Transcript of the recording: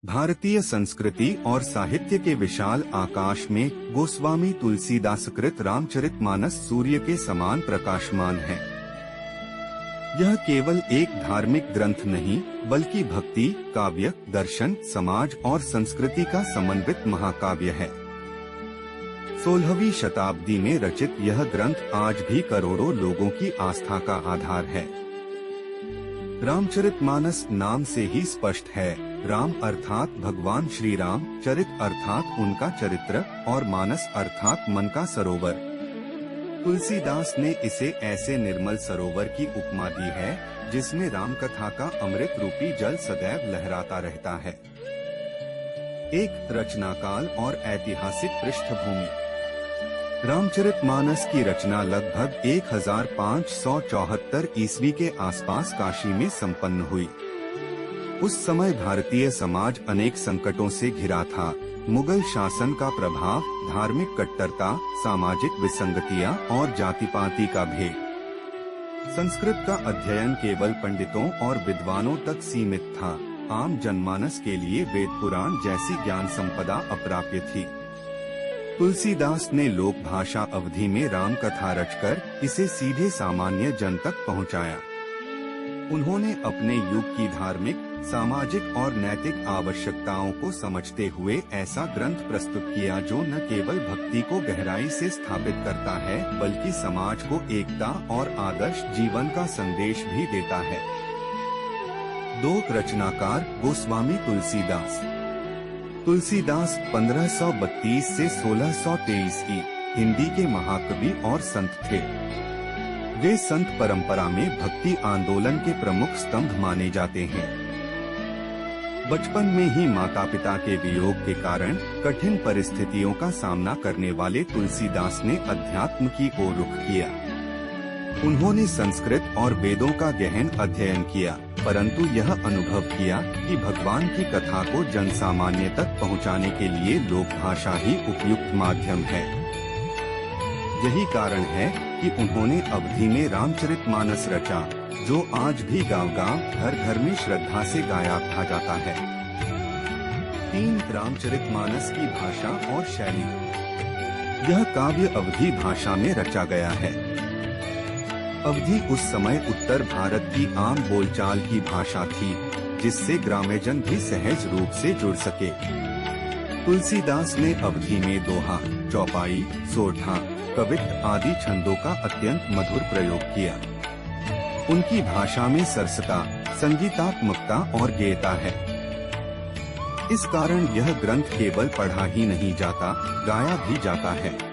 भारतीय संस्कृति और साहित्य के विशाल आकाश में गोस्वामी तुलसीदासकृत रामचरितमानस सूर्य के समान प्रकाशमान है। यह केवल एक धार्मिक ग्रंथ नहीं, बल्कि भक्ति, काव्य, दर्शन, समाज और संस्कृति का समन्वित महाकाव्य है। 16वीं शताब्दी में रचित यह ग्रंथ आज भी करोड़ों लोगों की आस्था का आधार है। रामचरितमानस नाम से ही स्पष्ट है। राम अर्थात भगवान श्री राम, चरित अर्थात उनका चरित्र और मानस अर्थात मन का सरोवर। तुलसीदास ने इसे ऐसे निर्मल सरोवर की उपमा दी है जिसमें राम कथा का अमृत रूपी जल सदैव लहराता रहता है। एक रचनाकाल और ऐतिहासिक पृष्ठभूमि। रामचरितमानस की रचना लगभग 1574 ईस्वी के आसपास काशी में संपन्न हुई। उस समय भारतीय समाज अनेक संकटों से घिरा था। मुगल शासन का प्रभाव, धार्मिक कट्टरता, सामाजिक विसंगतियां और जाति-पाति का भेद। संस्कृत का अध्ययन केवल पंडितों और विद्वानों तक सीमित था। आम जनमानस के लिए वेद पुराण जैसी ज्ञान संपदा अप्राप्य थी। तुलसीदास ने लोक भाषा अवधि में राम कथा रचकर इसे सीधे सामान्य जन तक पहुंचाया। उन्होंने अपने युग की धार्मिक, सामाजिक और नैतिक आवश्यकताओं को समझते हुए ऐसा ग्रंथ प्रस्तुत किया जो न केवल भक्ति को गहराई से स्थापित करता है, बल्कि समाज को एकता और आदर्श जीवन का संदेश भी देता है। दो रचनाकार गोस्वामी तुलसीदास। तुलसीदास 1532 से 1623 की हिंदी के महाकवि और संत थे। वे संत परंपरा में भक्ति आंदोलन के प्रमुख स्तंभ माने जाते हैं। बचपन में ही माता पिता के वियोग के कारण कठिन परिस्थितियों का सामना करने वाले तुलसीदास ने अध्यात्म की ओर रुख किया। उन्होंने संस्कृत और वेदों का गहन अध्ययन किया, परंतु यह अनुभव किया कि भगवान की कथा को जन सामान्य तक पहुंचाने के लिए लोक भाषा ही उपयुक्त माध्यम है। यही कारण है कि उन्होंने अवधि में रामचरितमानस रचा, जो आज भी गांव-गांव, घर-घर में श्रद्धा से गाया कहा जाता है। 3 रामचरितमानस की भाषा और शैली। यह काव्य अवधी भाषा में रचा गया है। अवधी उस समय उत्तर भारत की आम बोलचाल की भाषा थी, जिससे ग्राम्यजन भी सहज रूप से जुड़ सके। तुलसीदास ने अवधी में दोहा, चौपाई, सोरठा, कवित्त आदि छंदों का अत्यंत मधुर प्रयोग किया। उनकी भाषा में सरसता, संगीतात्मकता और गेयता है। इस कारण यह ग्रंथ केवल पढ़ा ही नहीं जाता, गाया भी जाता है।